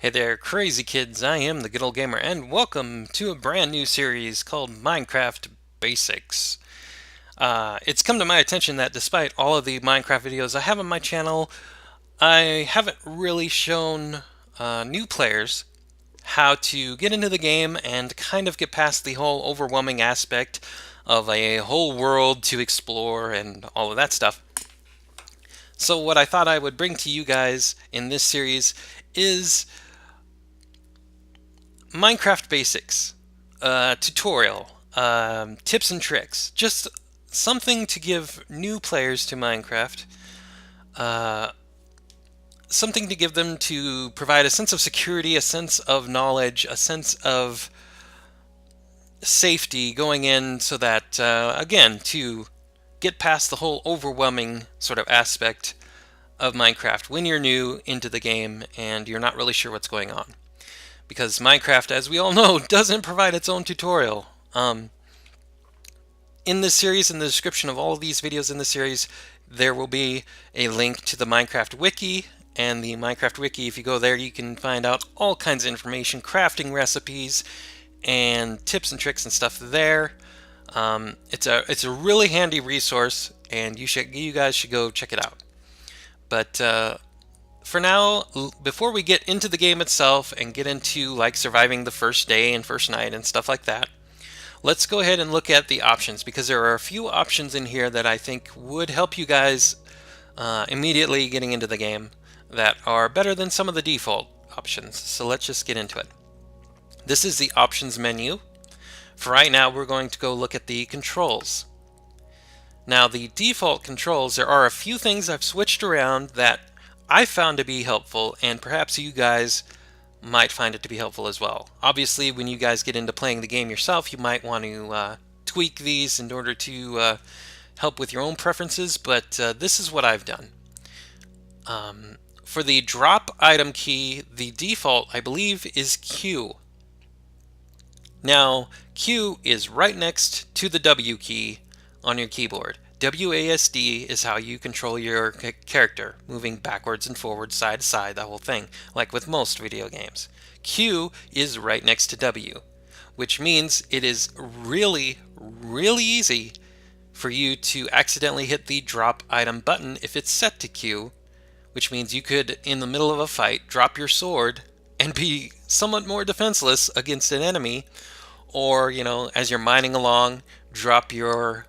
Hey there, crazy kids. I am the Good Old Gamer, and welcome to a brand new series called Minecraft Basics. It's come to my attention that despite all of the Minecraft videos I have on my channel, I haven't really shown new players how to get into the game and kind of get past the whole overwhelming aspect of a whole world to explore and all of that stuff. So what I thought I would bring to you guys in this series is Minecraft Basics tutorial, tips and tricks, just something to give new players to Minecraft, uh, something to give them to provide a sense of security, a sense of knowledge, a sense of safety going in so that, again, to get past the whole overwhelming sort of aspect of Minecraft when you're new into the game and you're not really sure what's going on. Because Minecraft, as we all know, doesn't provide its own tutorial. In this series, in the description of all of these videos in the series, there will be a link to the Minecraft wiki. And the Minecraft wiki, if you go there, you can find out all kinds of information, crafting recipes, and tips and tricks and stuff there. It's a really handy resource, and you guys should go check it out. But for now, before we get into the game itself and get into like surviving the first day and first night and stuff like that, let's go ahead and look at the options, because there are a few options in here that I think would help you guys immediately getting into the game that are better than some of the default options. So let's just get into it. This is the options menu. For right now, we're going to go look at the controls. Now, the default controls, there are a few things I've switched around that I found to be helpful, and perhaps you guys might find it to be helpful as well. Obviously, when you guys get into playing the game yourself, you might want to tweak these in order to help with your own preferences, but this is what I've done. For the drop item key, the default, I believe, is Q. Now, Q is right next to the W key on your keyboard. WASD is how you control your character, moving backwards and forwards, side to side, the whole thing, like with most video games. Q is right next to W, which means it is really, really easy for you to accidentally hit the drop item button if it's set to Q, which means you could, in the middle of a fight, drop your sword and be somewhat more defenseless against an enemy, or, as you're mining along, drop your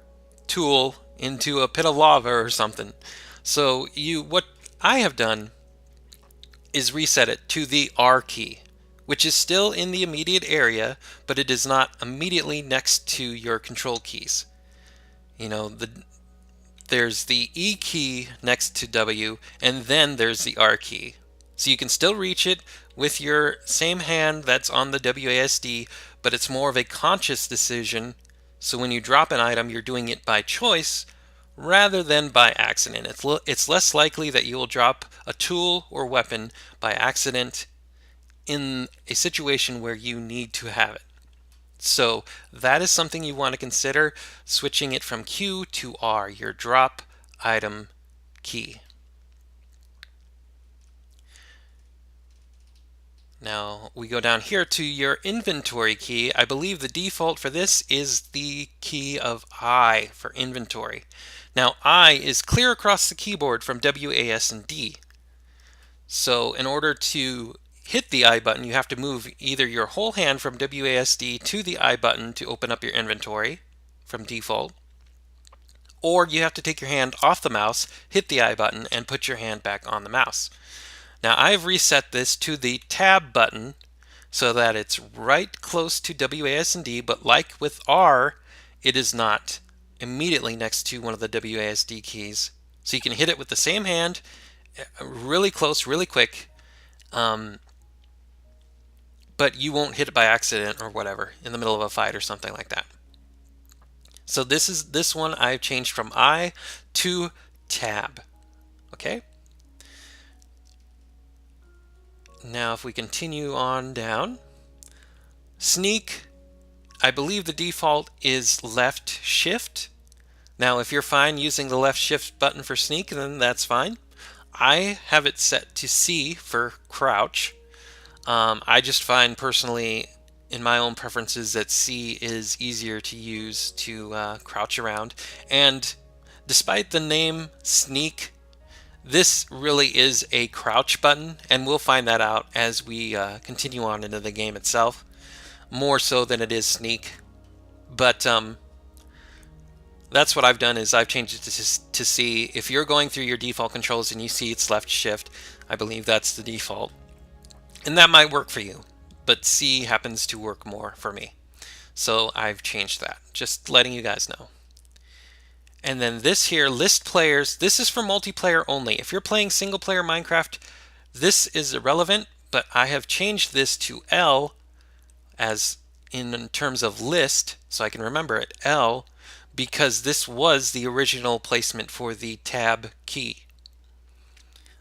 tool into a pit of lava or something. So what I have done is reset it to the R key, which is still in the immediate area, but it is not immediately next to your control keys. There's the E key next to W, and then there's the R key. So you can still reach it with your same hand that's on the WASD, but it's more of a conscious decision. So when you drop an item, you're doing it by choice rather than by accident. It's less likely that you will drop a tool or weapon by accident in a situation where you need to have it. So that is something you want to consider, switching it from Q to R, your drop item key. Now we go down here to your inventory key. I believe the default for this is the key of I for inventory. Now I is clear across the keyboard from W, A, S, and D. So in order to hit the I button, you have to move either your whole hand from WASD to the I button to open up your inventory from default, or you have to take your hand off the mouse, hit the I button, and put your hand back on the mouse. Now I've reset this to the tab button so that it's right close to WASD, but like with R, it is not immediately next to one of the WASD keys. So you can hit it with the same hand, really close, really quick, but you won't hit it by accident or whatever in the middle of a fight or something like that. So this one I've changed from I to tab. Okay? Now if we continue on down, sneak, I believe the default is left shift. Now if you're fine using the left shift button for sneak, then that's fine. I have it set to C for crouch. I just find personally, in my own preferences, that C is easier to use to crouch around. And despite the name Sneak, this really is a crouch button, and we'll find that out as we continue on into the game itself, more so than it is Sneak. But that's what I've done, is I've changed it to C. If you're going through your default controls and you see it's left shift, I believe that's the default. And that might work for you, but C happens to work more for me. So I've changed that, just letting you guys know. And then this here, list players, this is for multiplayer only. If you're playing single player Minecraft, this is irrelevant, but I have changed this to L as in terms of list, so I can remember it, L, because this was the original placement for the tab key.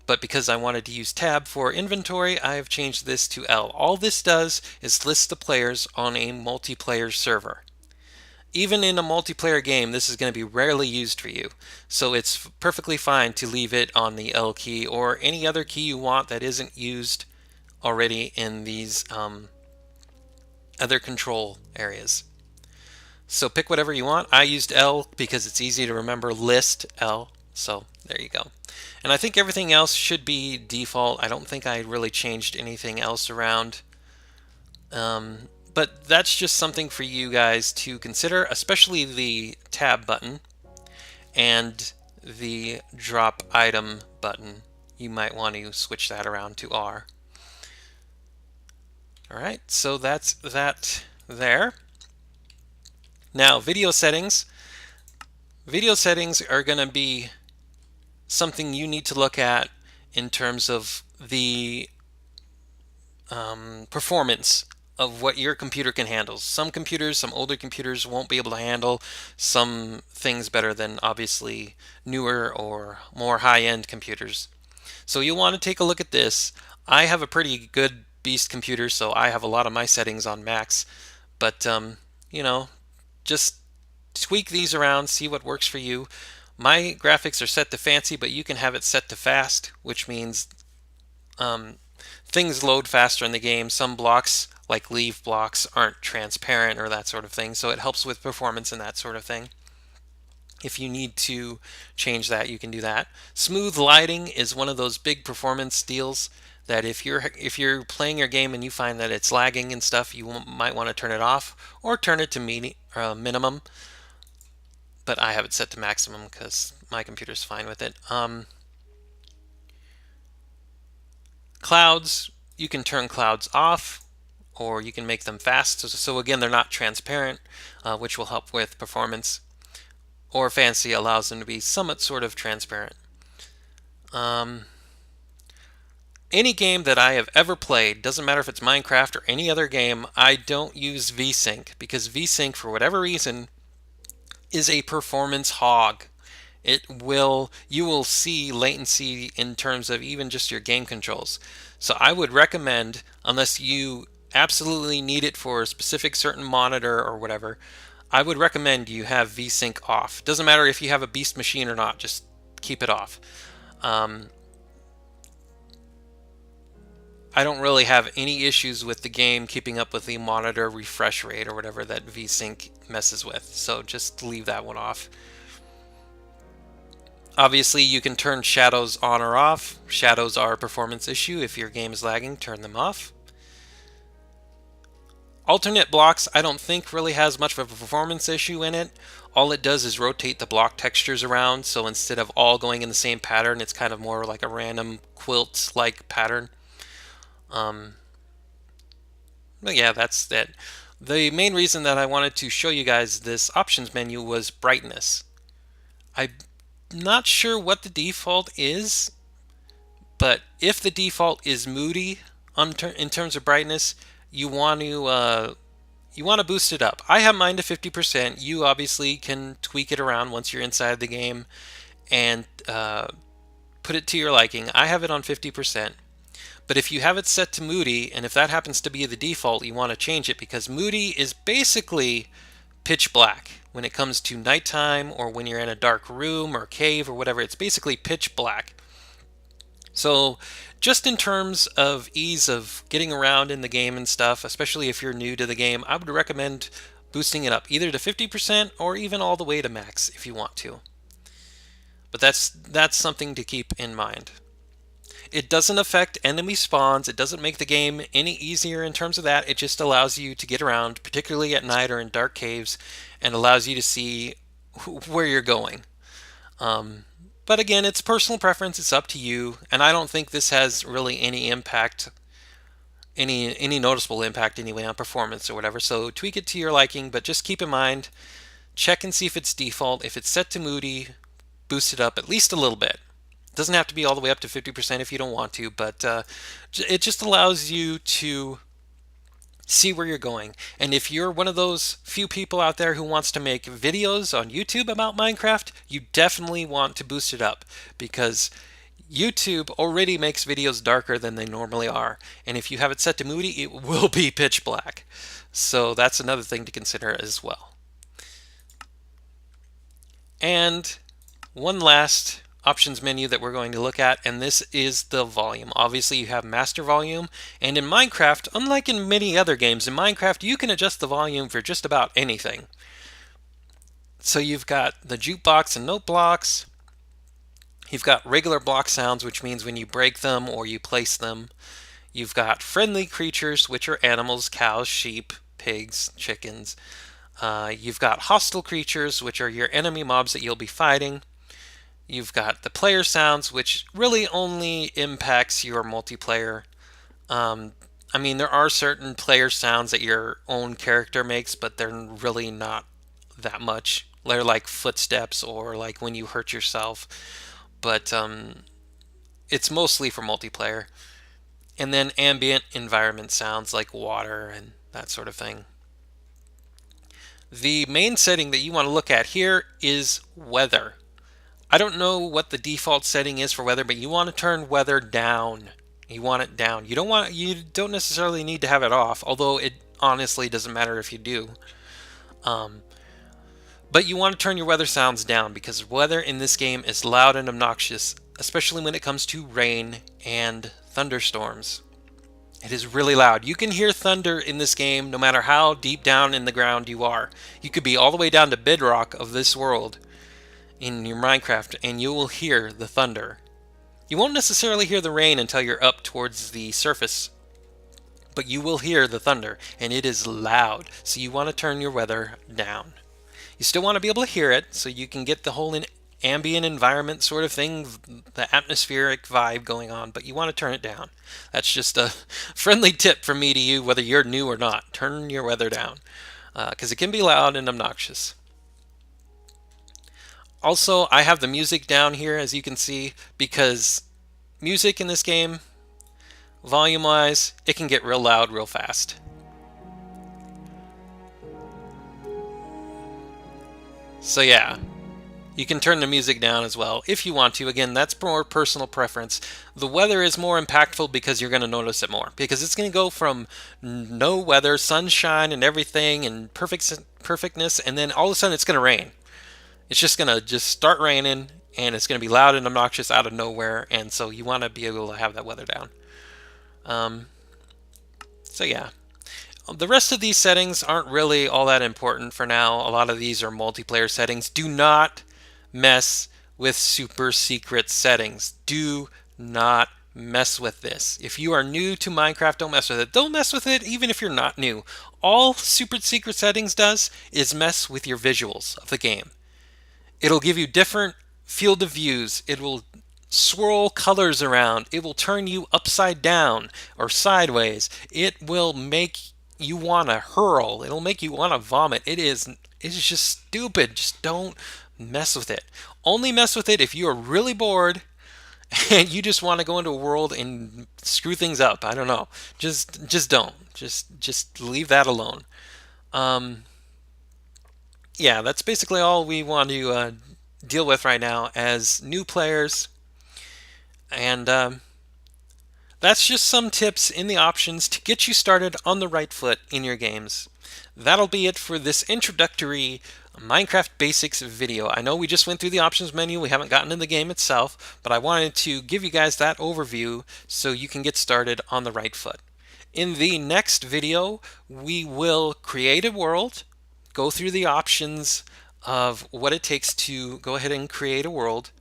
But because I wanted to use tab for inventory, I have changed this to L. All this does is list the players on a multiplayer server. Even in a multiplayer game, this is going to be rarely used for you. So it's perfectly fine to leave it on the L key or any other key you want that isn't used already in these other control areas. So pick whatever you want. I used L because it's easy to remember, list L. So there you go. And I think everything else should be default. I don't think I really changed anything else around. But that's just something for you guys to consider, especially the tab button and the drop item button. You might want to switch that around to R. Alright, so that's that there. Now, video settings. Video settings are going to be something you need to look at in terms of the performance of what your computer can handle. Some computers, some older computers won't be able to handle some things better than obviously newer or more high-end computers. So you'll want to take a look at this. I have a pretty good beast computer, so I have a lot of my settings on max, but you know, just tweak these around, see what works for you. My graphics are set to fancy, but you can have it set to fast, which means things load faster in the game. Some blocks, like leave blocks, aren't transparent or that sort of thing, so it helps with performance and that sort of thing. If you need to change that, you can do that. Smooth lighting is one of those big performance deals that if you're playing your game and you find that it's lagging and stuff, you might want to turn it off or turn it to minimum. But I have it set to maximum because my computer's fine with it. Clouds, you can turn clouds off or you can make them fast. So again, they're not transparent, which will help with performance. Or fancy allows them to be somewhat sort of transparent. Any game that I have ever played, doesn't matter if it's Minecraft or any other game, I don't use VSync because VSync, for whatever reason, is a performance hog. You will see latency in terms of even just your game controls. So I would recommend, unless you absolutely need it for a specific certain monitor or whatever, I would recommend you have VSync off. Doesn't matter if you have a beast machine or not, just keep it off. I don't really have any issues with the game keeping up with the monitor refresh rate or whatever that VSync messes with, so just leave that one off. Obviously, you can turn shadows on or off. Shadows are a performance issue. If your game is lagging, turn them off. Alternate blocks, I don't think really has much of a performance issue in it. All it does is rotate the block textures around, so instead of all going in the same pattern, it's kind of more like a random quilt-like pattern. But yeah, that's it. The main reason that I wanted to show you guys this options menu was brightness. I'm not sure what the default is, but if the default is moody in terms of brightness, you want to boost it up. I have mine to 50%. You obviously can tweak it around once you're inside the game and put it to your liking. I have it on 50%. But if you have it set to moody, and if that happens to be the default, you want to change it because moody is basically pitch black. When it comes to nighttime or when you're in a dark room or cave or whatever, it's basically pitch black. So just in terms of ease of getting around in the game and stuff, especially if you're new to the game, I would recommend boosting it up either to 50% or even all the way to max if you want to. But that's something to keep in mind. It doesn't affect enemy spawns. It doesn't make the game any easier in terms of that. It just allows you to get around, particularly at night or in dark caves, and allows you to see where you're going. But again, it's personal preference. It's up to you, and I don't think this has really any impact, any noticeable impact anyway on performance or whatever. So tweak it to your liking, but just keep in mind, check and see if it's default. If it's set to moody, boost it up at least a little bit. It doesn't have to be all the way up to 50% if you don't want to, but it just allows you to see where you're going. And if you're one of those few people out there who wants to make videos on YouTube about Minecraft, you definitely want to boost it up, because YouTube already makes videos darker than they normally are. And if you have it set to moody, it will be pitch black. So that's another thing to consider as well. And one last options menu that we're going to look at, and this is the volume. Obviously you have master volume, and in Minecraft, unlike in many other games, in Minecraft you can adjust the volume for just about anything. So you've got the jukebox and note blocks. You've got regular block sounds, which means when you break them or you place them. You've got friendly creatures, which are animals, cows, sheep, pigs, chickens. You've got hostile creatures, which are your enemy mobs that you'll be fighting. You've got the player sounds, which really only impacts your multiplayer. I mean, there are certain player sounds that your own character makes, but they're really not that much. They're like footsteps or like when you hurt yourself. But it's mostly for multiplayer. And then ambient environment sounds like water and that sort of thing. The main setting that you want to look at here is weather. I don't know what the default setting is for weather, but you want to turn weather down. You want it down. You don't necessarily need to have it off, although it honestly doesn't matter if you do. But you want to turn your weather sounds down, because weather in this game is loud and obnoxious, especially when it comes to rain and thunderstorms. It is really loud. You can hear thunder in this game no matter how deep down in the ground you are. You could be all the way down to bedrock of this world in your Minecraft, and you will hear the thunder. You won't necessarily hear the rain until you're up towards the surface, but you will hear the thunder, and it is loud, so you want to turn your weather down. You still want to be able to hear it, so you can get the whole ambient environment sort of thing, the atmospheric vibe going on, but you want to turn it down. That's just a friendly tip from me to you, whether you're new or not. Turn your weather down, because it can be loud and obnoxious. Also, I have the music down here, as you can see, because music in this game, volume-wise, it can get real loud real fast. So yeah, you can turn the music down as well if you want to. Again, that's more personal preference. The weather is more impactful because you're going to notice it more, because it's going to go from no weather, sunshine and everything and perfectness, and then all of a sudden it's going to rain. It's just going to start raining, and it's going to be loud and obnoxious out of nowhere, and so you want to be able to have that weather down. So yeah. The rest of these settings aren't really all that important for now. A lot of these are multiplayer settings. Do not mess with super secret settings. Do not mess with this. If you are new to Minecraft, don't mess with it. Don't mess with it even if you're not new. All super secret settings does is mess with your visuals of the game. It'll give you different field of views. It will swirl colors around. It will turn you upside down or sideways. It will make you want to hurl. It'll make you want to vomit. It's just stupid. Just don't mess with it. Only mess with it if you are really bored and you just want to go into a world and screw things up. I don't know. Just don't. Just leave that alone. Yeah, that's basically all we want to deal with right now as new players. And That's just some tips in the options to get you started on the right foot in your games. That'll be it for this introductory Minecraft Basics video. I know we just went through the options menu, we haven't gotten in the game itself, but I wanted to give you guys that overview so you can get started on the right foot. In the next video, we will create a world, go through the options of what it takes to go ahead and create a world,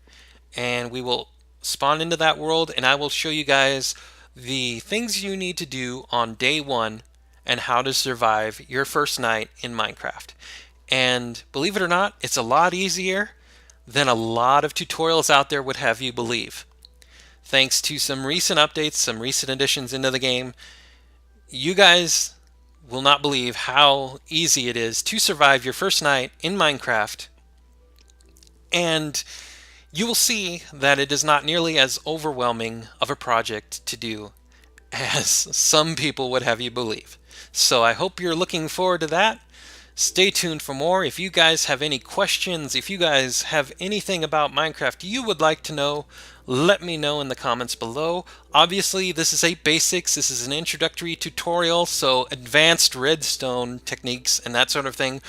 and we will spawn into that world, and I will show you guys the things you need to do on day one and how to survive your first night in Minecraft. And believe it or not, it's a lot easier than a lot of tutorials out there would have you believe. Thanks to some recent updates, some recent additions into the game, you guys will not believe how easy it is to survive your first night in Minecraft. And you will see that it is not nearly as overwhelming of a project to do as some people would have you believe. So I hope you're looking forward to that. Stay tuned for more. If you guys have any questions, if you guys have anything about Minecraft you would like to know, let me know in the comments below. Obviously, this is a basics, this is an introductory tutorial, so advanced redstone techniques and that sort of thing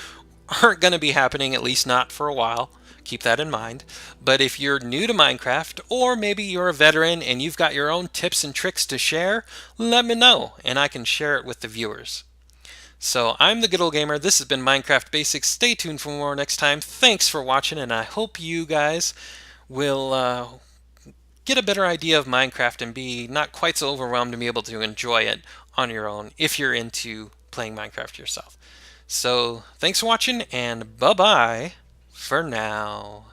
aren't going to be happening, at least not for a while. Keep that in mind. But if you're new to Minecraft, or maybe you're a veteran and you've got your own tips and tricks to share, let me know and I can share it with the viewers. So I'm the Good Old Gamer. This has been Minecraft Basics. Stay tuned for more next time. Thanks for watching, and I hope you guys will get a better idea of Minecraft and be not quite so overwhelmed and be able to enjoy it on your own if you're into playing Minecraft yourself. So thanks for watching, and bye-bye for now.